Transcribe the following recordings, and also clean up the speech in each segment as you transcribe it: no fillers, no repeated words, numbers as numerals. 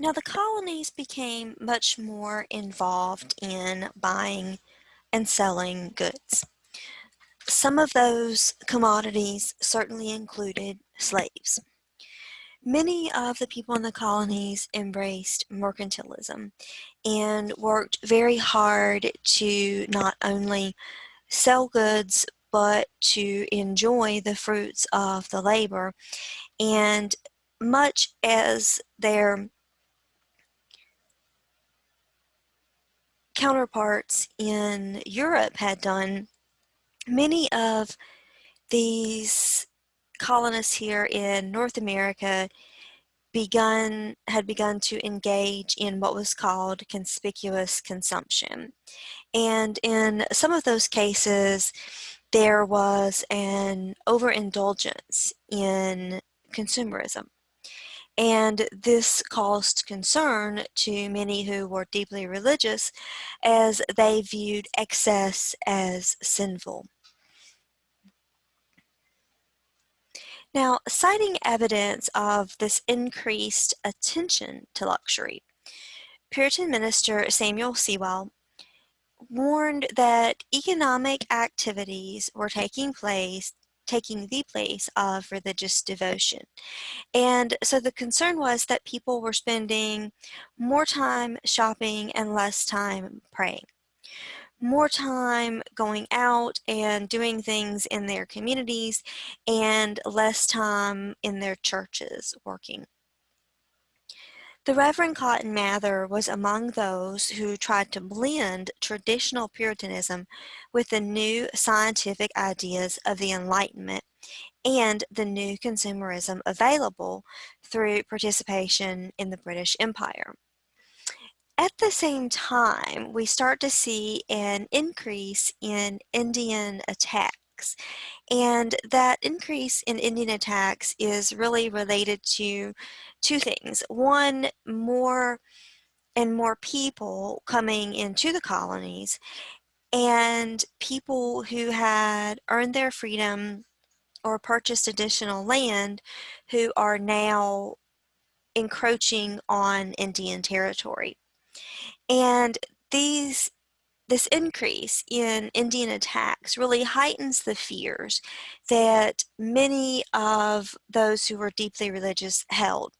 Now, the colonies became much more involved in buying and selling goods. Some of those commodities certainly included slaves. Many of the people in the colonies embraced mercantilism and worked very hard to not only sell goods but to enjoy the fruits of the labor. And much as their counterparts in Europe had done, many of these colonists here in North America had begun to engage in what was called conspicuous consumption. And in some of those cases, there was an overindulgence in consumerism. And this caused concern to many who were deeply religious, as they viewed excess as sinful. Now, citing evidence of this increased attention to luxury, Puritan minister Samuel Sewall warned that economic activities were taking the place of religious devotion. And so the concern was that people were spending more time shopping and less time praying, more time going out and doing things in their communities, and less time in their churches working. The Reverend Cotton Mather was among those who tried to blend traditional Puritanism with the new scientific ideas of the Enlightenment and the new consumerism available through participation in the British Empire. At the same time, we start to see an increase in Indian attacks. And that increase in Indian attacks is really related to two things. One, more and more people coming into the colonies, and people who had earned their freedom or purchased additional land who are now encroaching on Indian territory. And this increase in Indian attacks really heightens the fears that many of those who were deeply religious held,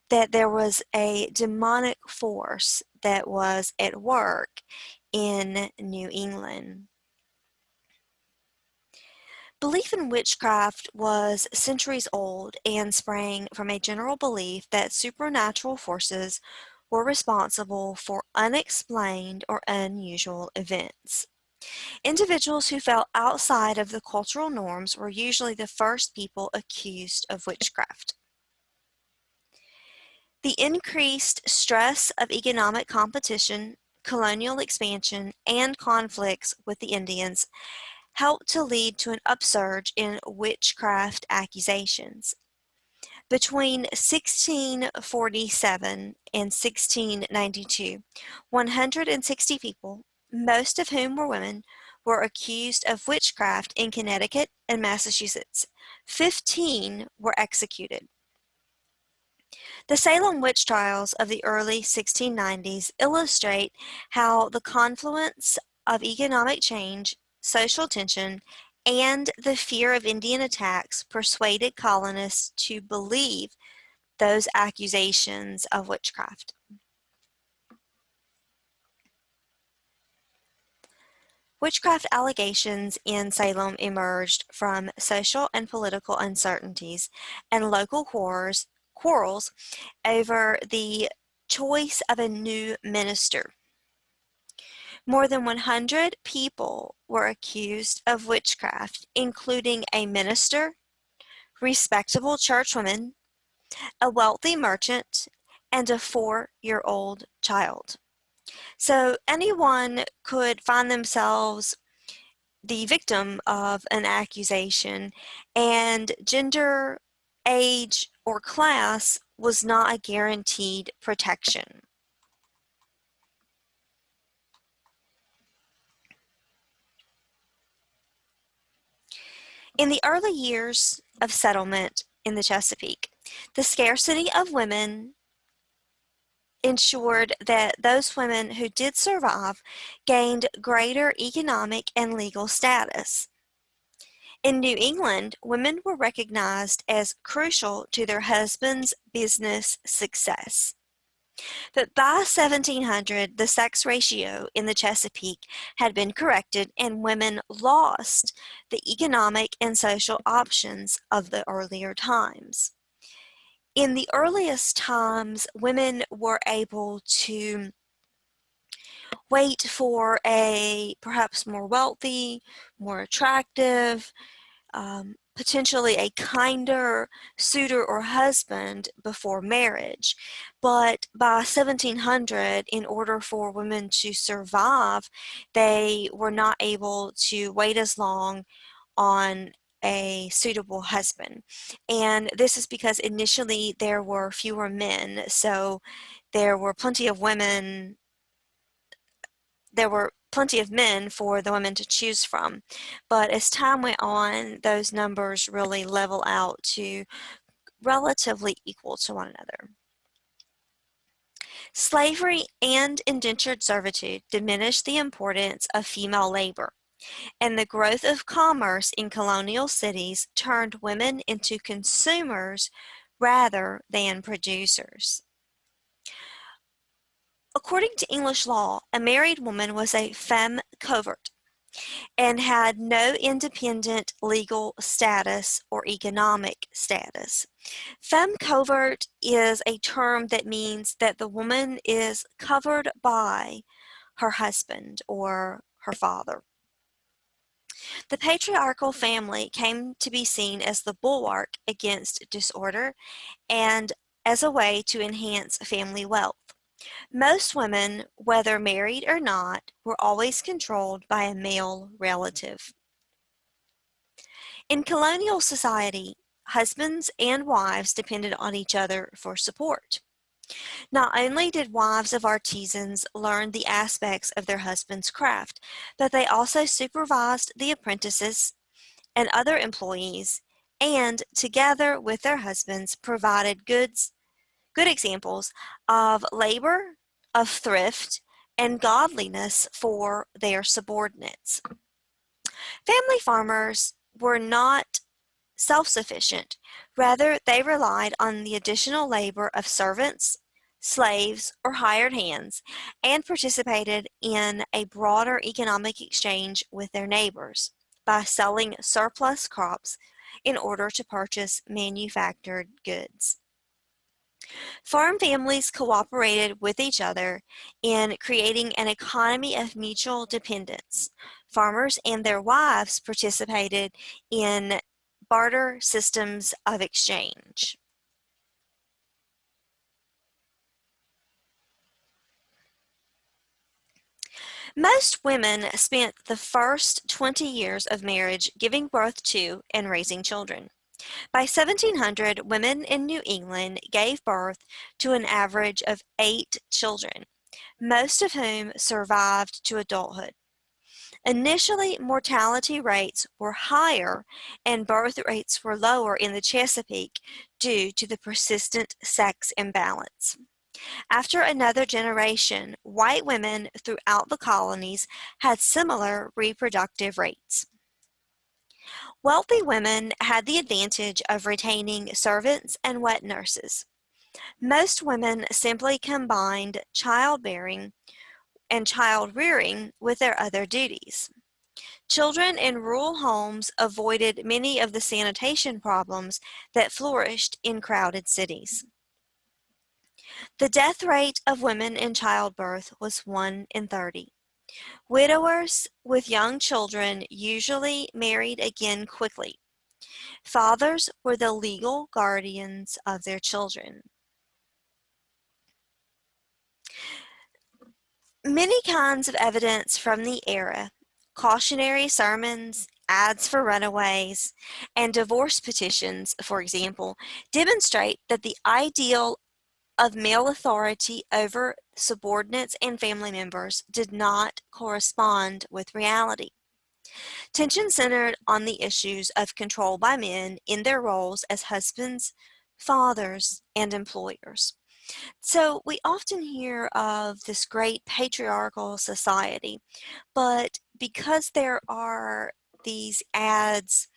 that there was a demonic force that was at work in New England. Belief in witchcraft was centuries old and sprang from a general belief that supernatural forces were responsible for unexplained or unusual events. Individuals who fell outside of the cultural norms were usually the first people accused of witchcraft. The increased stress of economic competition, colonial expansion, and conflicts with the Indians helped to lead to an upsurge in witchcraft accusations. Between 1647 and 1692, 160 people, most of whom were women, were accused of witchcraft in Connecticut and Massachusetts. 15 were executed. The Salem witch trials of the early 1690s illustrate how the confluence of economic change, social tension, and the fear of Indian attacks persuaded colonists to believe those accusations of witchcraft. Witchcraft allegations in Salem emerged from social and political uncertainties and local quarrels over the choice of a new minister. More than 100 people were accused of witchcraft, including a minister, respectable churchwomen, a wealthy merchant, and a 4-year-old child. So anyone could find themselves the victim of an accusation, and gender, age, or class was not a guaranteed protection. In the early years of settlement in the Chesapeake, the scarcity of women ensured that those women who did survive gained greater economic and legal status. In New England, women were recognized as crucial to their husband's business success. But by 1700, the sex ratio in the Chesapeake had been corrected and women lost the economic and social options of the earlier times. In the earliest times, women were able to wait for a perhaps more wealthy, more attractive, potentially a kinder suitor or husband before marriage. But by 1700, in order for women to survive, they were not able to wait as long on a suitable husband. And this is because initially there were fewer men, so there were plenty of women there were plenty of men for the women to choose from. But as time went on, those numbers really level out to relatively equal to one another. Slavery and indentured servitude diminished the importance of female labor, and the growth of commerce in colonial cities turned women into consumers rather than producers. According to English law, a married woman was a femme covert and had no independent legal status or economic status. Femme covert is a term that means that the woman is covered by her husband or her father. The patriarchal family came to be seen as the bulwark against disorder and as a way to enhance family wealth. Most women, whether married or not, were always controlled by a male relative. In colonial society, husbands and wives depended on each other for support. Not only did wives of artisans learn the aspects of their husband's craft, but they also supervised the apprentices and other employees, and together with their husbands provided good examples of labor, of thrift, and godliness for their subordinates. Family farmers were not self-sufficient. Rather, they relied on the additional labor of servants, slaves, or hired hands, and participated in a broader economic exchange with their neighbors by selling surplus crops in order to purchase manufactured goods. Farm families cooperated with each other in creating an economy of mutual dependence. Farmers and their wives participated in barter systems of exchange. Most women spent the first 20 years of marriage giving birth to and raising children. By 1700, women in New England gave birth to an average of 8 children, most of whom survived to adulthood. Initially, mortality rates were higher and birth rates were lower in the Chesapeake due to the persistent sex imbalance. After another generation, white women throughout the colonies had similar reproductive rates. Wealthy women had the advantage of retaining servants and wet nurses. Most women simply combined childbearing and child rearing with their other duties. Children in rural homes avoided many of the sanitation problems that flourished in crowded cities. The death rate of women in childbirth was 1 in 30. Widowers with young children usually married again quickly. Fathers were the legal guardians of their children. Many kinds of evidence from the era, cautionary sermons, ads for runaways, and divorce petitions, for example, demonstrate that the ideal of male authority over subordinates and family members did not correspond with reality. Tension centered on the issues of control by men in their roles as husbands, fathers, and employers. So we often hear of this great patriarchal society, but because there are these ads,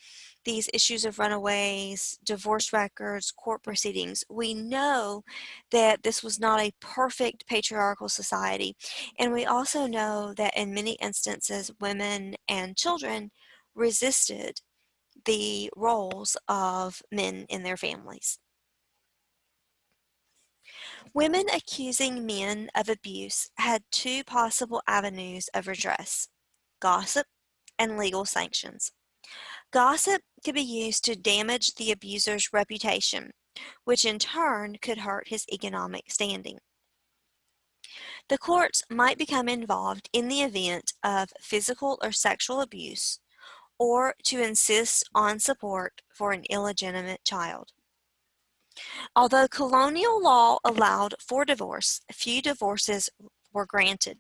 these issues of runaways, divorce records, court proceedings, we know that this was not a perfect patriarchal society. And we also know that in many instances, women and children resisted the roles of men in their families. Women accusing men of abuse had two possible avenues of redress: gossip and legal sanctions. Gossip could be used to damage the abuser's reputation, which in turn could hurt his economic standing. The courts might become involved in the event of physical or sexual abuse, or to insist on support for an illegitimate child. Although colonial law allowed for divorce, few divorces were granted.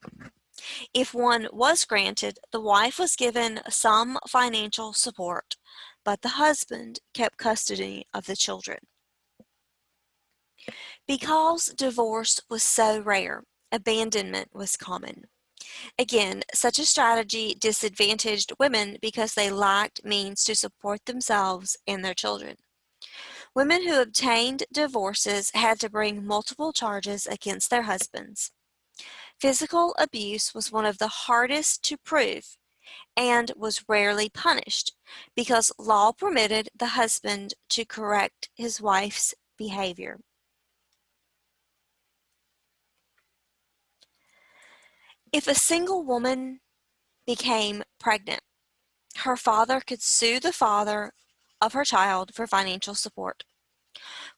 If one was granted, the wife was given some financial support, but the husband kept custody of the children. Because divorce was so rare, abandonment was common. Again, such a strategy disadvantaged women because they lacked means to support themselves and their children. Women who obtained divorces had to bring multiple charges against their husbands. Physical abuse was one of the hardest to prove and was rarely punished because law permitted the husband to correct his wife's behavior. If a single woman became pregnant, her father could sue the father of her child for financial support.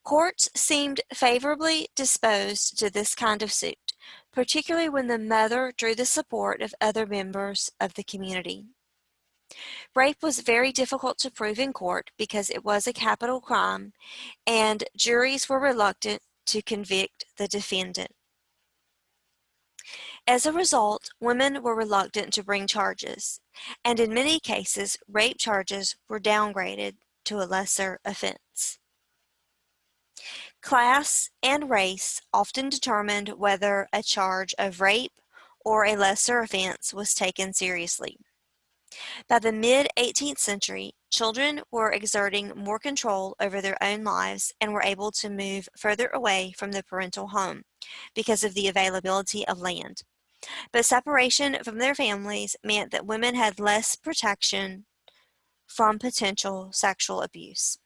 Courts seemed favorably disposed to this kind of suit, particularly when the mother drew the support of other members of the community. Rape was very difficult to prove in court because it was a capital crime, and juries were reluctant to convict the defendant. As a result, women were reluctant to bring charges, and in many cases, rape charges were downgraded to a lesser offense. Class and race often determined whether a charge of rape or a lesser offense was taken seriously. By the mid-18th century, children were exerting more control over their own lives and were able to move further away from the parental home because of the availability of land. But separation from their families meant that women had less protection from potential sexual abuse.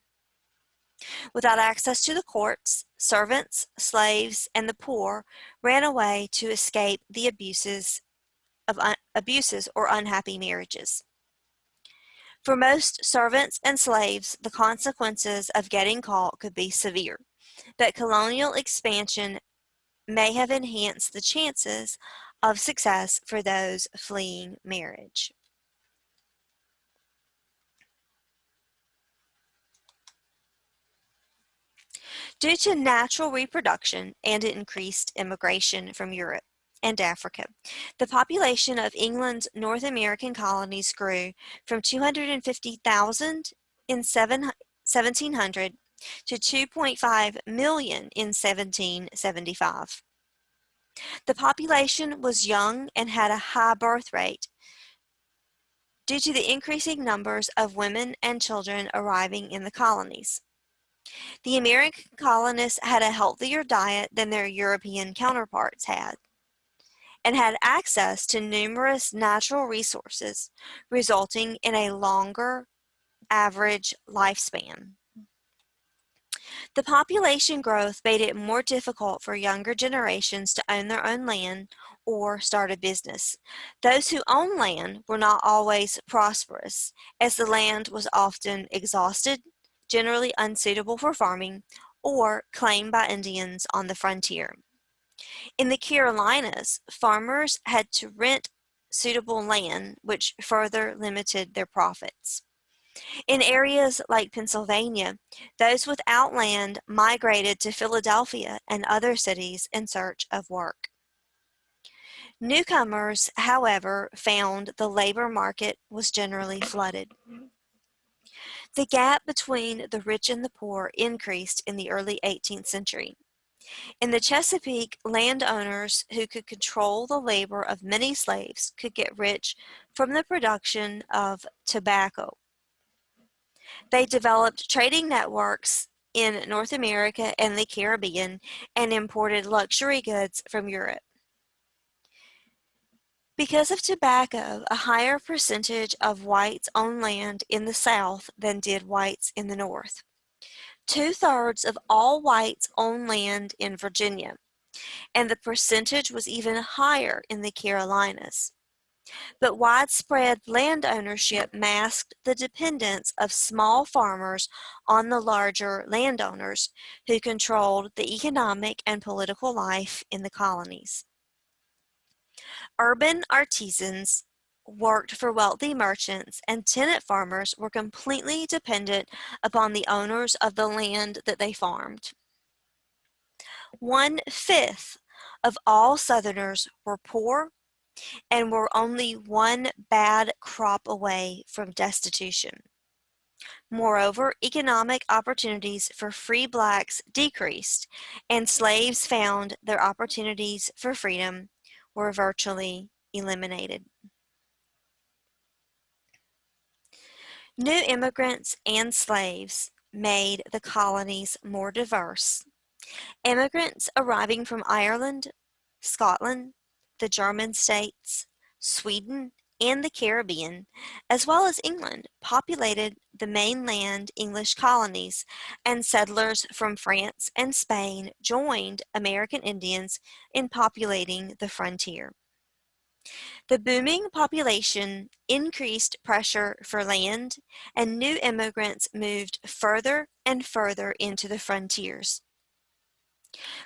Without access to the courts, servants, slaves, and the poor ran away to escape the abuses or unhappy marriages. For most servants and slaves, the consequences of getting caught could be severe, but colonial expansion may have enhanced the chances of success for those fleeing marriage. Due to natural reproduction and increased immigration from Europe and Africa, the population of England's North American colonies grew from 250,000 in 1700 to 2.5 million in 1775. The population was young and had a high birth rate due to the increasing numbers of women and children arriving in the colonies. The American colonists had a healthier diet than their European counterparts had, and had access to numerous natural resources, resulting in a longer average lifespan. The population growth made it more difficult for younger generations to own their own land or start a business. Those who owned land were not always prosperous, as the land was often exhausted, generally unsuitable for farming, or claimed by Indians on the frontier. In the Carolinas, farmers had to rent suitable land, which further limited their profits. In areas like Pennsylvania, those without land migrated to Philadelphia and other cities in search of work. Newcomers, however, found the labor market was generally flooded. The gap between the rich and the poor increased in the early 18th century. In the Chesapeake, landowners who could control the labor of many slaves could get rich from the production of tobacco. They developed trading networks in North America and the Caribbean and imported luxury goods from Europe. Because of tobacco, a higher percentage of whites owned land in the South than did whites in the North. 2/3 of all whites own land in Virginia, and the percentage was even higher in the Carolinas. But widespread land ownership masked the dependence of small farmers on the larger landowners who controlled the economic and political life in the colonies. Urban artisans worked for wealthy merchants, and tenant farmers were completely dependent upon the owners of the land that they farmed. 1/5 of all Southerners were poor and were only one bad crop away from destitution. Moreover, economic opportunities for free blacks decreased, and slaves found their opportunities for freedom were virtually eliminated. New immigrants and slaves made the colonies more diverse. Immigrants arriving from Ireland, Scotland, the German states, Sweden, and the Caribbean, as well as England, populated the mainland English colonies, and settlers from France and Spain joined American Indians in populating the frontier. The booming population increased pressure for land, and new immigrants moved further and further into the frontiers.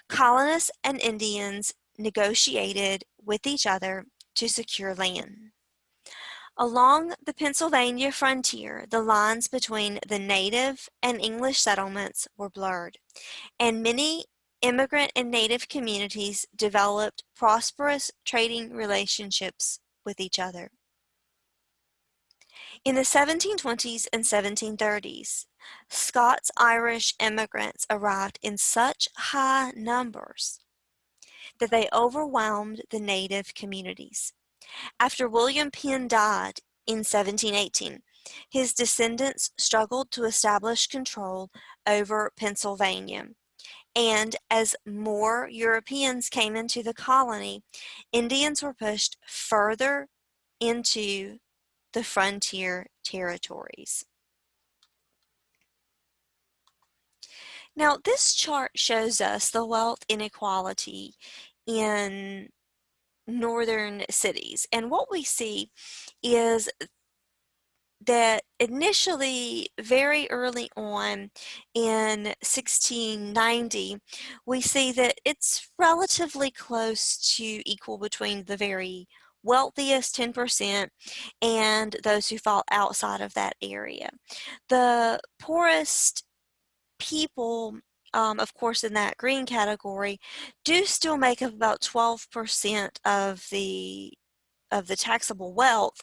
Colonists and Indians negotiated with each other to secure land. Along the Pennsylvania frontier, the lines between the native and English settlements were blurred, and many immigrant and native communities developed prosperous trading relationships with each other. In the 1720s and 1730s, Scots-Irish immigrants arrived in such high numbers that they overwhelmed the native communities. After William Penn died in 1718, his descendants struggled to establish control over Pennsylvania. And as more Europeans came into the colony, Indians were pushed further into the frontier territories. Now, this chart shows us the wealth inequality in northern cities. And what we see is that initially, very early on in 1690, we see that it's relatively close to equal between the very wealthiest 10% and those who fall outside of that area. The poorest people, of course, in that green category, do still make up about 12% of the taxable wealth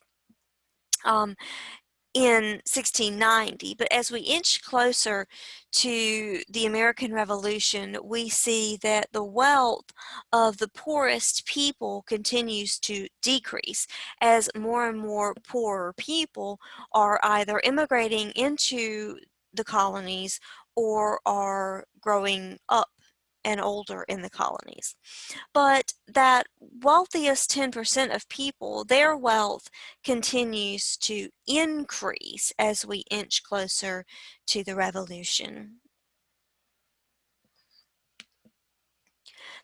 in 1690. But as we inch closer to the American Revolution, we see that the wealth of the poorest people continues to decrease as more and more poorer people are either immigrating into the colonies or are growing up and older in the colonies. But that wealthiest 10% of people, their wealth continues to increase as we inch closer to the revolution.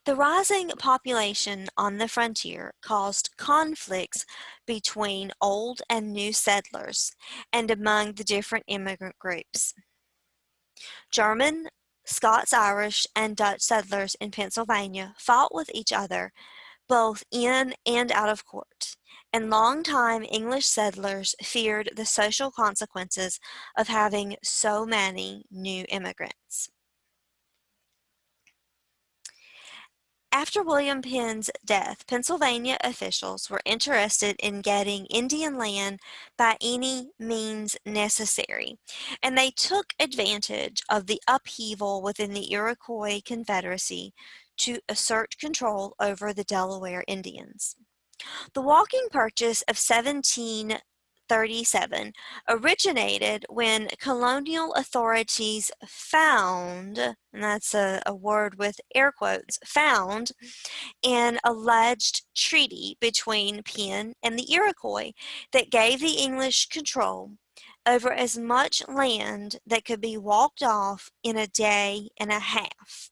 The rising population on the frontier caused conflicts between old and new settlers and among the different immigrant groups. German, Scots-Irish, and Dutch settlers in Pennsylvania fought with each other both in and out of court, and longtime English settlers feared the social consequences of having so many new immigrants. After William Penn's death, Pennsylvania officials were interested in getting Indian land by any means necessary, and they took advantage of the upheaval within the Iroquois Confederacy to assert control over the Delaware Indians. The walking purchase of 1737 originated when colonial authorities found, and that's a word with air quotes, found an alleged treaty between Penn and the Iroquois that gave the English control over as much land that could be walked off in a day and a half.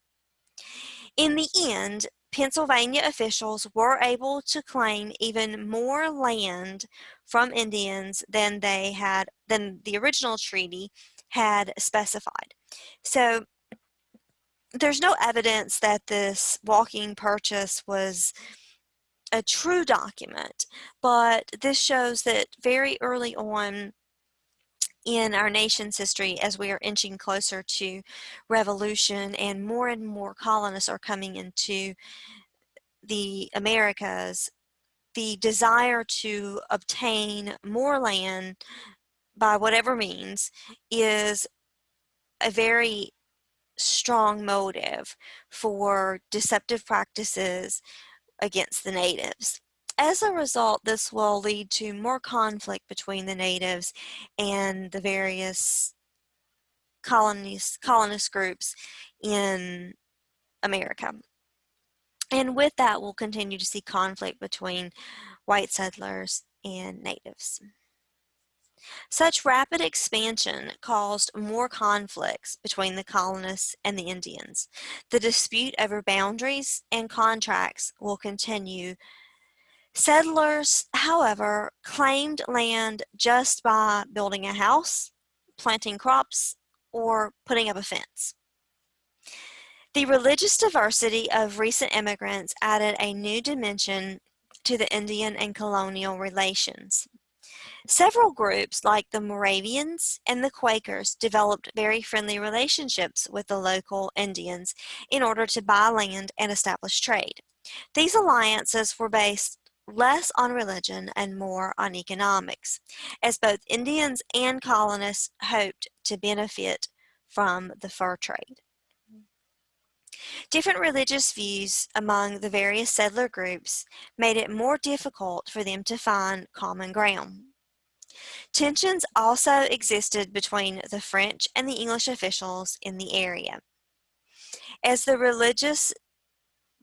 In the end, Pennsylvania officials were able to claim even more land from Indians than the original treaty had specified. So there's no evidence that this walking purchase was a true document, but this shows that very early on in our nation's history, as we are inching closer to revolution and more colonists are coming into the Americas, the desire to obtain more land by whatever means is a very strong motive for deceptive practices against the natives. As a result, this will lead to more conflict between the natives and the various colonist groups in America. And with that, we'll continue to see conflict between white settlers and natives. Such rapid expansion caused more conflicts between the colonists and the Indians. The dispute over boundaries and contracts will continue. Settlers, however, claimed land just by building a house, planting crops, or putting up a fence. The religious diversity of recent immigrants added a new dimension to the Indian and colonial relations. Several groups, like the Moravians and the Quakers, developed very friendly relationships with the local Indians in order to buy land and establish trade. These alliances were based less on religion and more on economics, as both Indians and colonists hoped to benefit from the fur trade. Different religious views among the various settler groups made it more difficult for them to find common ground. Tensions also existed between the French and the English officials in the area. As the religious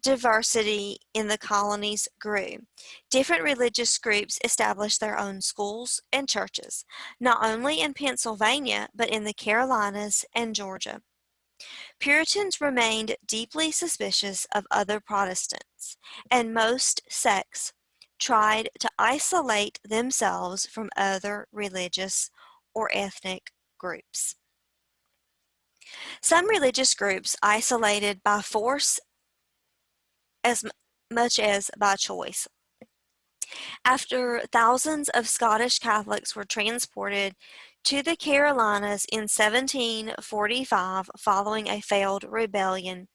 diversity in the colonies grew, different religious groups established their own schools and churches, not only in Pennsylvania, but in the Carolinas and Georgia. Puritans remained deeply suspicious of other Protestants, and most sects tried to isolate themselves from other religious or ethnic groups. Some religious groups isolated by force as much as by choice. After thousands of Scottish Catholics were transported to the Carolinas in 1745 following a failed rebellion,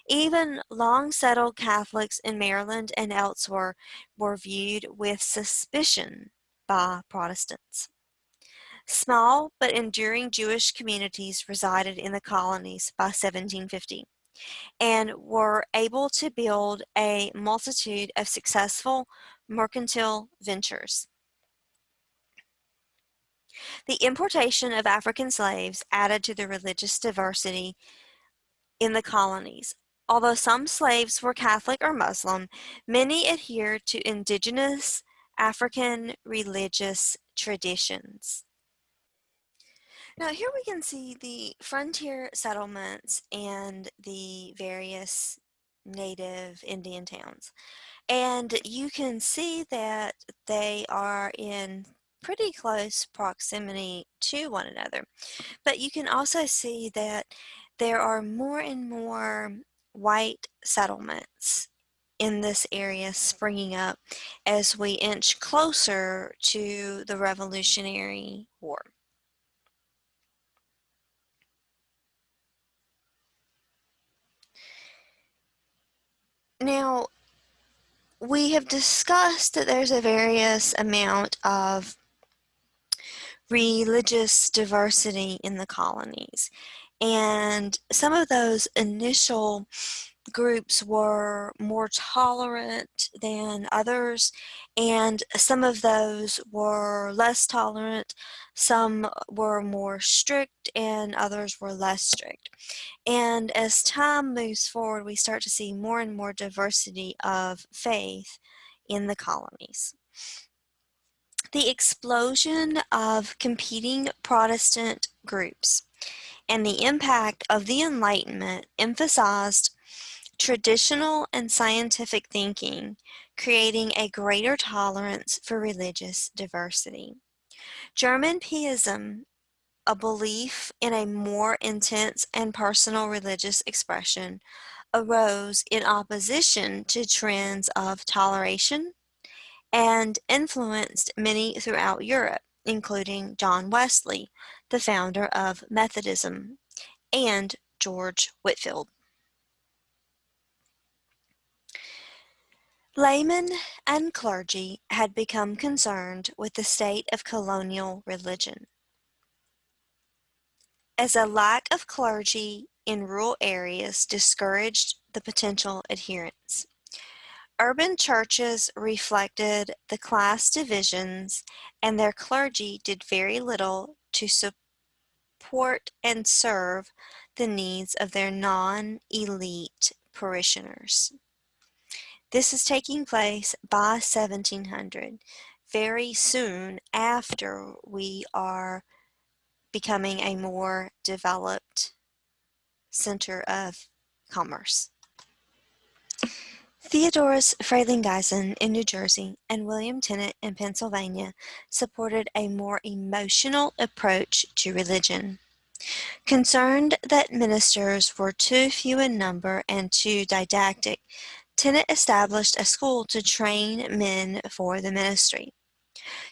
even long-settled Catholics in Maryland and elsewhere were viewed with suspicion by Protestants. Small but enduring Jewish communities resided in the colonies by 1750 and were able to build a multitude of successful mercantile ventures. The importation of African slaves added to the religious diversity in the colonies. Although some slaves were Catholic or Muslim, many adhered to indigenous African religious traditions. Now here we can see the frontier settlements and the various native Indian towns. And you can see that they are in pretty close proximity to one another. But you can also see that there are more and more white settlements in this area springing up as we inch closer to the Revolutionary War. Now, we have discussed that there's a various amount of religious diversity in the colonies, and some of those initial groups were more tolerant than others, and some of those were less tolerant. Some were more strict, and others were less strict. And as time moves forward, we start to see more and more diversity of faith in the colonies. The explosion of competing Protestant groups and the impact of the Enlightenment emphasized traditional and scientific thinking, creating a greater tolerance for religious diversity. German Pietism, a belief in a more intense and personal religious expression, arose in opposition to trends of toleration and influenced many throughout Europe, including John Wesley, the founder of Methodism, and George Whitefield. Laymen and clergy had become concerned with the state of colonial religion, as a lack of clergy in rural areas discouraged the potential adherents. Urban churches reflected the class divisions, and their clergy did very little to support and serve the needs of their non-elite parishioners. This is taking place by 1700, very soon after we are becoming a more developed center of commerce. Theodorus Frelinghuysen in New Jersey and William Tennant in Pennsylvania supported a more emotional approach to religion. Concerned that ministers were too few in number and too didactic, Tennant established a school to train men for the ministry.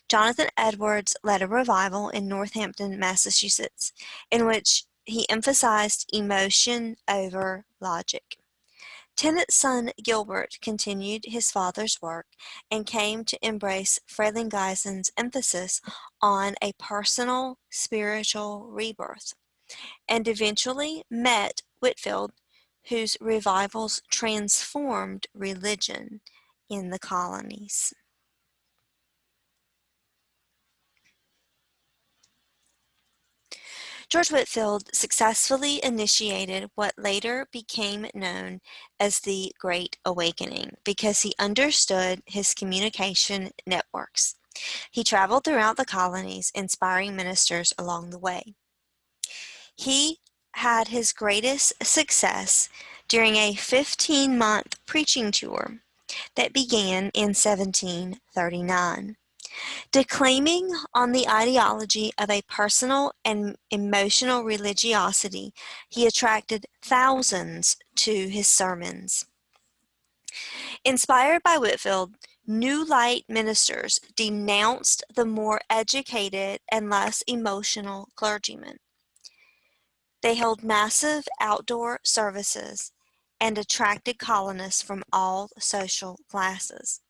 Jonathan Edwards led a revival in Northampton, Massachusetts, in which he emphasized emotion over logic. Tennant's son Gilbert continued his father's work and came to embrace Frelinghuysen's emphasis on a personal spiritual rebirth, and eventually met Whitefield, whose revivals transformed religion in the colonies. George Whitefield successfully initiated what later became known as the Great Awakening because he understood his communication networks. He traveled throughout the colonies, inspiring ministers along the way. He had his greatest success during a 15-month preaching tour that began in 1739. Declaiming on the ideology of a personal and emotional religiosity, he attracted thousands to his sermons. Inspired by Whitefield, New Light ministers denounced the more educated and less emotional clergymen. They held massive outdoor services and attracted colonists from all social classes.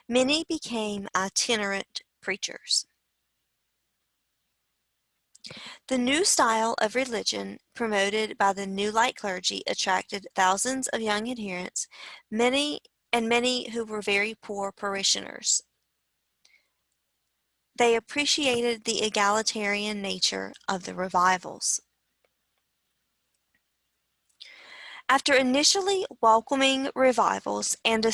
Many became itinerant preachers. The new style of religion promoted by the New Light clergy attracted thousands of young adherents, many who were very poor parishioners. They appreciated the egalitarian nature of the revivals. After initially welcoming revivals and the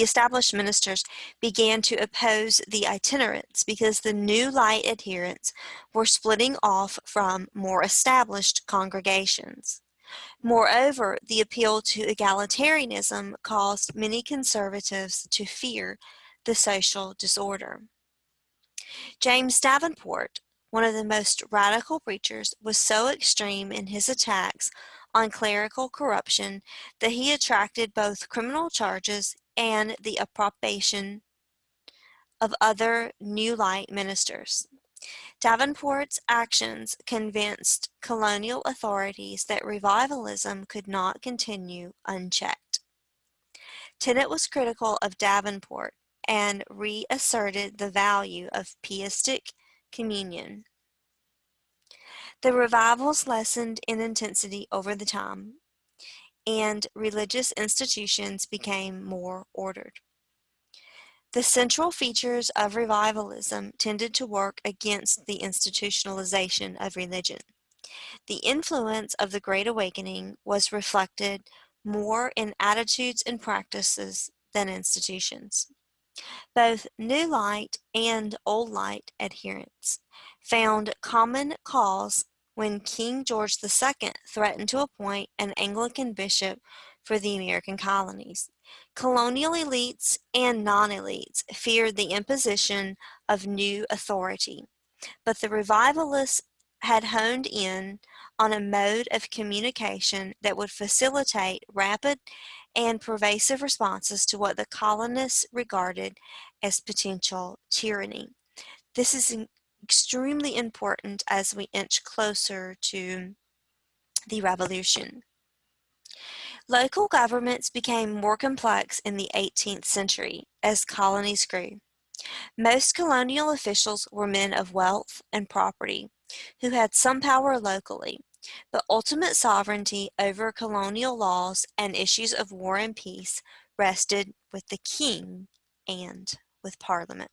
established ministers began to oppose the itinerants because the New Light adherents were splitting off from more established congregations. Moreover, the appeal to egalitarianism caused many conservatives to fear the social disorder. James Davenport, one of the most radical preachers, was so extreme in his attacks on clerical corruption that he attracted both criminal charges and the approbation of other New Light ministers. Davenport's actions convinced colonial authorities that revivalism could not continue unchecked. Tennant was critical of Davenport and reasserted the value of pietistic communion. The revivals lessened in intensity over the time, and religious institutions became more ordered. The central features of revivalism tended to work against the institutionalization of religion. The influence of the Great Awakening was reflected more in attitudes and practices than institutions. Both New Light and Old Light adherents found common cause when King George II threatened to appoint an Anglican bishop for the American colonies. Colonial elites and non-elites feared the imposition of new authority, but the revivalists had honed in on a mode of communication that would facilitate rapid and pervasive responses to what the colonists regarded as potential tyranny. This is extremely important as we inch closer to the revolution. Local governments became more complex in the 18th century as colonies grew. Most colonial officials were men of wealth and property who had some power locally, but ultimate sovereignty over colonial laws and issues of war and peace rested with the king and with Parliament.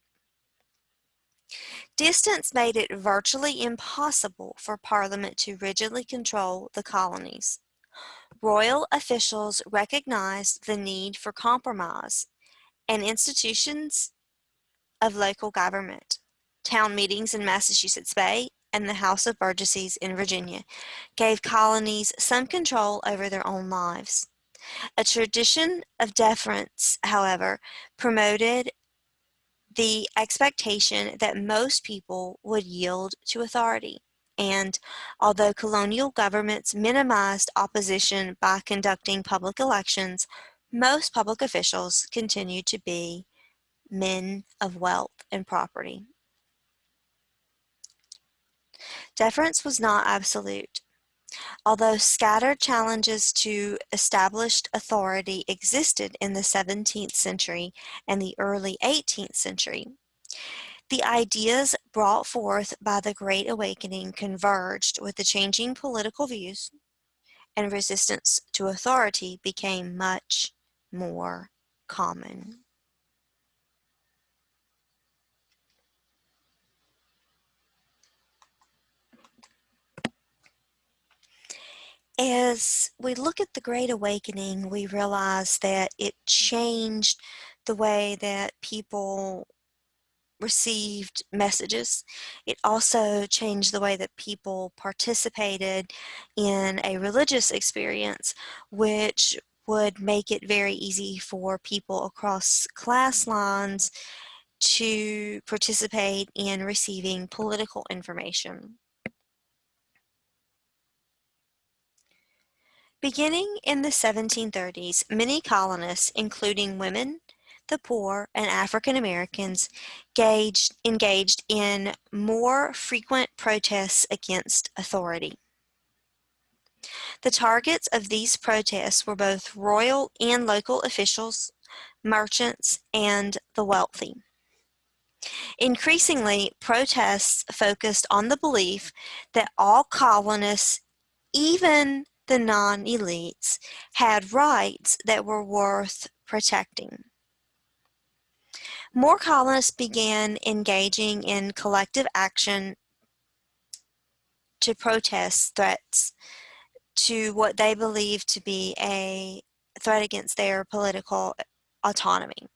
Distance made it virtually impossible for Parliament to rigidly control the colonies. Royal officials recognized the need for compromise, and institutions of local government, town meetings in Massachusetts Bay, and the House of Burgesses in Virginia gave colonies some control over their own lives. A tradition of deference, however, promoted the expectation that most people would yield to authority. And although colonial governments minimized opposition by conducting public elections, most public officials continued to be men of wealth and property. Deference was not absolute. Although scattered challenges to established authority existed in the 17th century and the early 18th century, the ideas brought forth by the Great Awakening converged with the changing political views, and resistance to authority became much more common. As we look at the Great Awakening, we realize that it changed the way that people received messages. It also changed the way that people participated in a religious experience, which would make it very easy for people across class lines to participate in receiving political information. Beginning in the 1730s, many colonists, including women, the poor, and African Americans, engaged in more frequent protests against authority. The targets of these protests were both royal and local officials, merchants, and the wealthy. Increasingly, protests focused on the belief that all colonists, even the non-elites, had rights that were worth protecting. More colonists began engaging in collective action to protest threats to what they believed to be a threat against their political autonomy.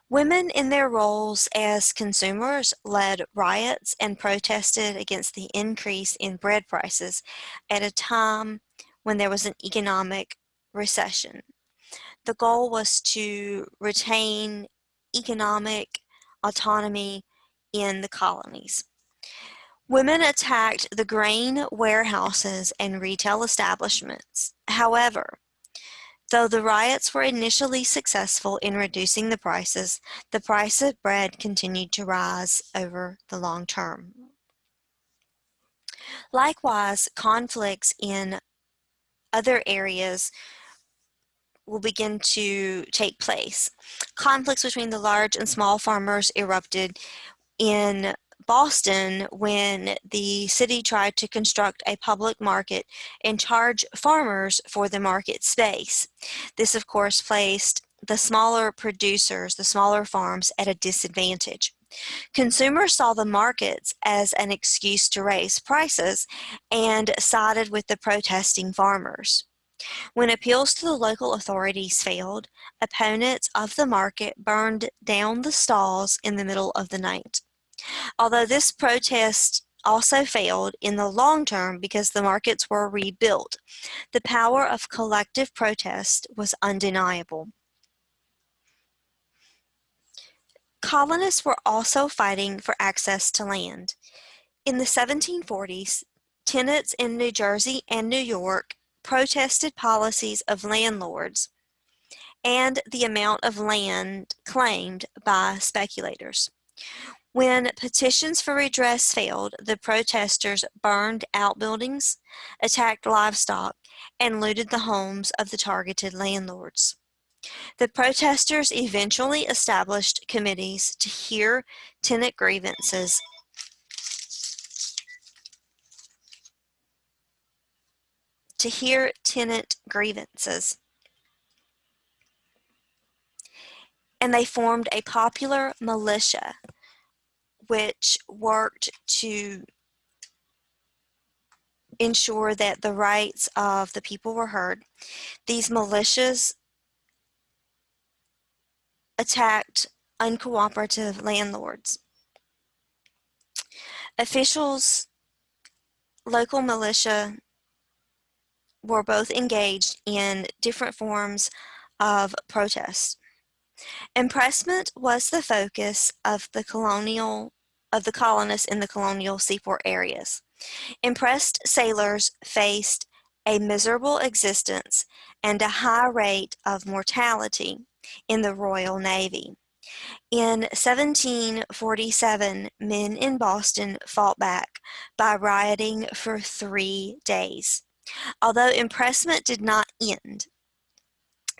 Women in their roles as consumers led riots and protested against the increase in bread prices at a time when there was an economic recession. The goal was to retain economic autonomy in the colonies. Women attacked the grain warehouses and retail establishments. However, though the riots were initially successful in reducing the prices, the price of bread continued to rise over the long term. Likewise, conflicts in other areas will begin to take place. Conflicts between the large and small farmers erupted in Boston when the city tried to construct a public market and charge farmers for the market space. This, of course, placed the smaller producers, the smaller farms, at a disadvantage. Consumers saw the markets as an excuse to raise prices and sided with the protesting farmers. When appeals to the local authorities failed, opponents of the market burned down the stalls in the middle of the night. Although this protest also failed in the long term because the markets were rebuilt, the power of collective protest was undeniable. Colonists were also fighting for access to land. In the 1740s, tenants in New Jersey and New York protested policies of landlords and the amount of land claimed by speculators. When petitions for redress failed, the protesters burned outbuildings, attacked livestock, and looted the homes of the targeted landlords. The protesters eventually established committees to hear tenant grievances and they formed a popular militia which worked to ensure that the rights of the people were heard. These militias attacked uncooperative landlords. Officials, local militia, were both engaged in different forms of protest. Impressment was the focus of the colonists in the colonial seaport areas. Impressed sailors faced a miserable existence and a high rate of mortality in the Royal Navy. In 1747, men in Boston fought back by rioting for 3 days. Although impressment did not end,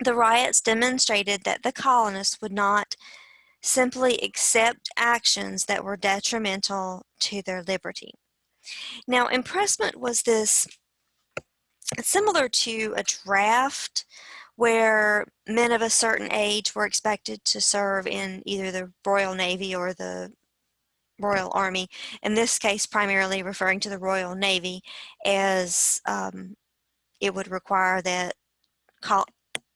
the riots demonstrated that the colonists would not simply accept actions that were detrimental to their liberty. Now, impressment was this similar to a draft where men of a certain age were expected to serve in either the Royal Navy or the Royal Army, in this case primarily referring to the Royal Navy, as it would require that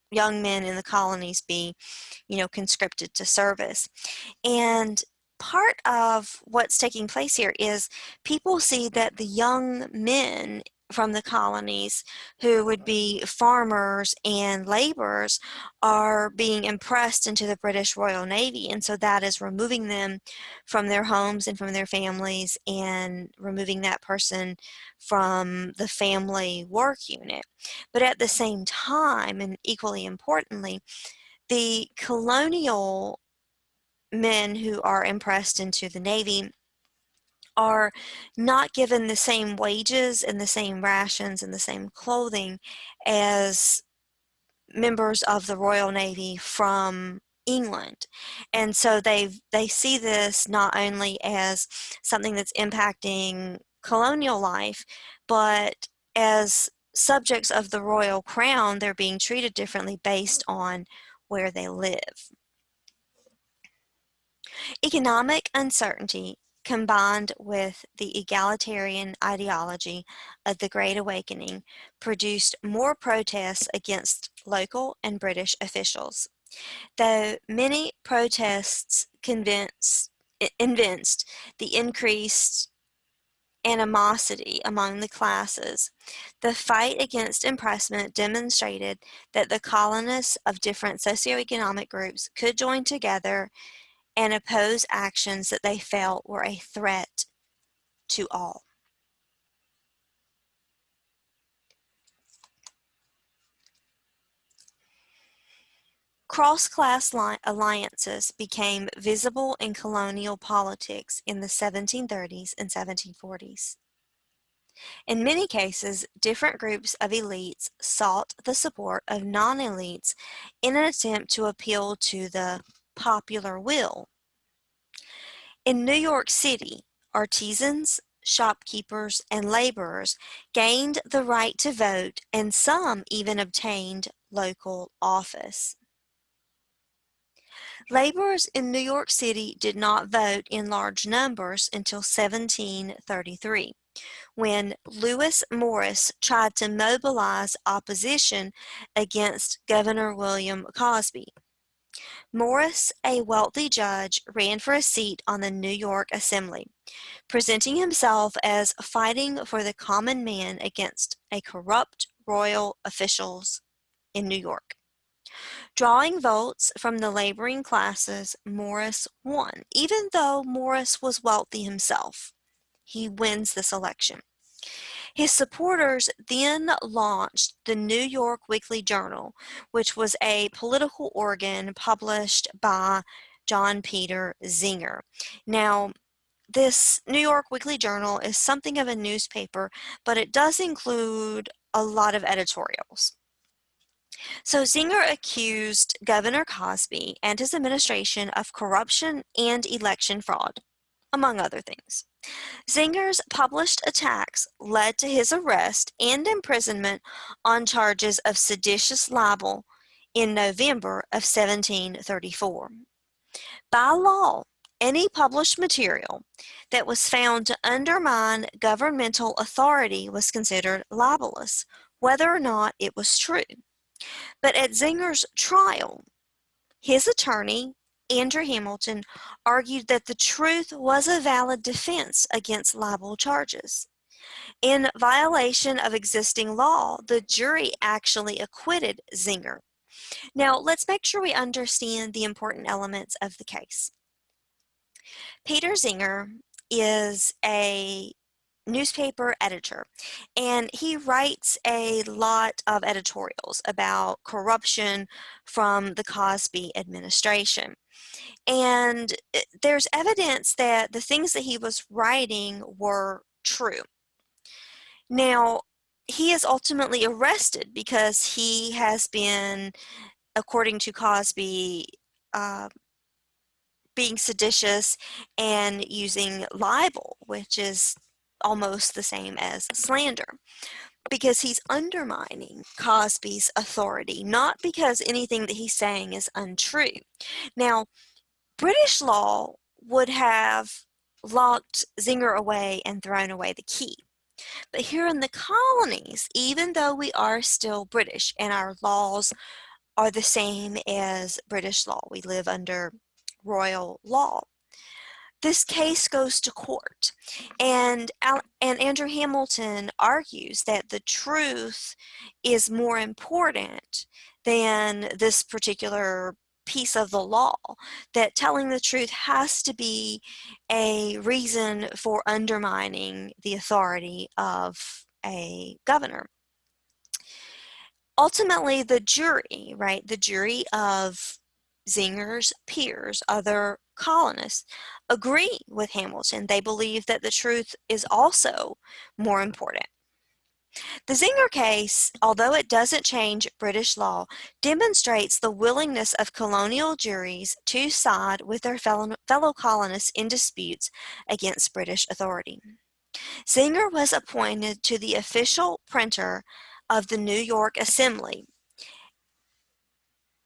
young men in the colonies be, conscripted to service. And part of what's taking place here is people see that the young men from the colonies who would be farmers and laborers are being impressed into the British Royal Navy, and so that is removing them from their homes and from their families and removing that person from the family work unit. But at the same time, and equally importantly, the colonial men who are impressed into the Navy are not given the same wages and the same rations and the same clothing as members of the Royal Navy from England. And so they see this not only as something that's impacting colonial life, but as subjects of the royal crown, they're being treated differently based on where they live. Economic uncertainty combined with the egalitarian ideology of the Great Awakening produced more protests against local and British officials. Though many protests evinced the increased animosity among the classes, the fight against impressment demonstrated that the colonists of different socioeconomic groups could join together and oppose actions that they felt were a threat to all. Cross-class alliances became visible in colonial politics in the 1730s and 1740s. In many cases, different groups of elites sought the support of non-elites in an attempt to appeal to the popular will. In New York City, artisans, shopkeepers, and laborers gained the right to vote, and some even obtained local office. Laborers in New York City did not vote in large numbers until 1733, when Lewis Morris tried to mobilize opposition against Governor William Cosby. Morris, a wealthy judge, ran for a seat on the New York Assembly, presenting himself as fighting for the common man against a corrupt royal officials in New York. Drawing votes from the laboring classes, Morris won, even though Morris was wealthy himself. He wins this election. His supporters then launched the New York Weekly Journal, which was a political organ published by John Peter Zenger. Now, this New York Weekly Journal is something of a newspaper, but it does include a lot of editorials. So Zenger accused Governor Cosby and his administration of corruption and election fraud, among other things. Zenger's published attacks led to his arrest and imprisonment on charges of seditious libel in November of 1734. By law, any published material that was found to undermine governmental authority was considered libelous, whether or not it was true. But at Zenger's trial, his attorney, Andrew Hamilton, argued that the truth was a valid defense against libel charges. In violation of existing law, the jury actually acquitted Zenger. Now, let's make sure we understand the important elements of the case. Peter Zenger is a newspaper editor, and he writes a lot of editorials about corruption from the Cosby administration. And there's evidence that the things that he was writing were true. Now, he is ultimately arrested because he has been, according to Cosby, uh, being seditious and using libel, which is almost the same as slander, because he's undermining Cosby's authority, not because anything that he's saying is untrue. Now, British law would have locked Zenger away and thrown away the key. But here in the colonies, even though we are still British and our laws are the same as British law, we live under royal law. This case goes to court, and Andrew Hamilton argues that the truth is more important than this particular piece of the law, that telling the truth has to be a reason for undermining the authority of a governor. Ultimately, the jury, right, the jury of Zenger's peers, other colonists, agree with Hamilton. They believe that the truth is also more important. The Zenger case, although it doesn't change British law, demonstrates the willingness of colonial juries to side with their fellow colonists in disputes against British authority. Zenger was appointed to the official printer of the New York Assembly.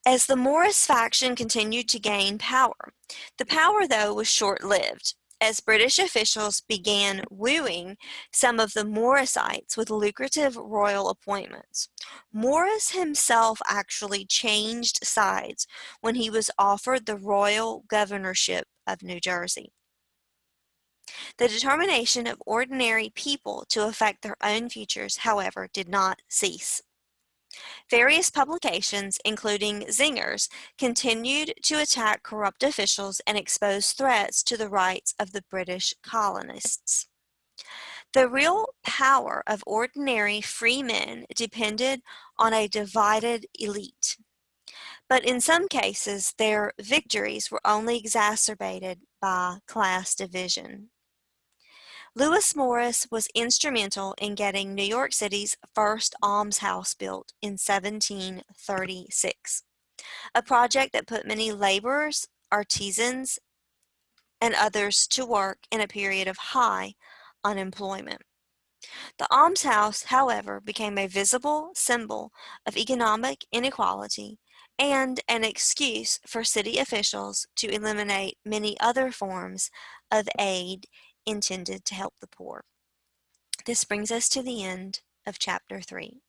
As the Morris faction continued to gain power, the power, though, was short-lived, as British officials began wooing some of the Morrisites with lucrative royal appointments. Morris himself actually changed sides when he was offered the royal governorship of New Jersey. The determination of ordinary people to affect their own futures, however, did not cease. Various publications, including Zenger's, continued to attack corrupt officials and expose threats to the rights of the British colonists. The real power of ordinary free men depended on a divided elite, but in some cases their victories were only exacerbated by class division. Lewis Morris was instrumental in getting New York City's first almshouse built in 1736, a project that put many laborers, artisans, and others to work in a period of high unemployment. The almshouse, however, became a visible symbol of economic inequality and an excuse for city officials to eliminate many other forms of aid intended to help the poor. This brings us to the end of Chapter 3.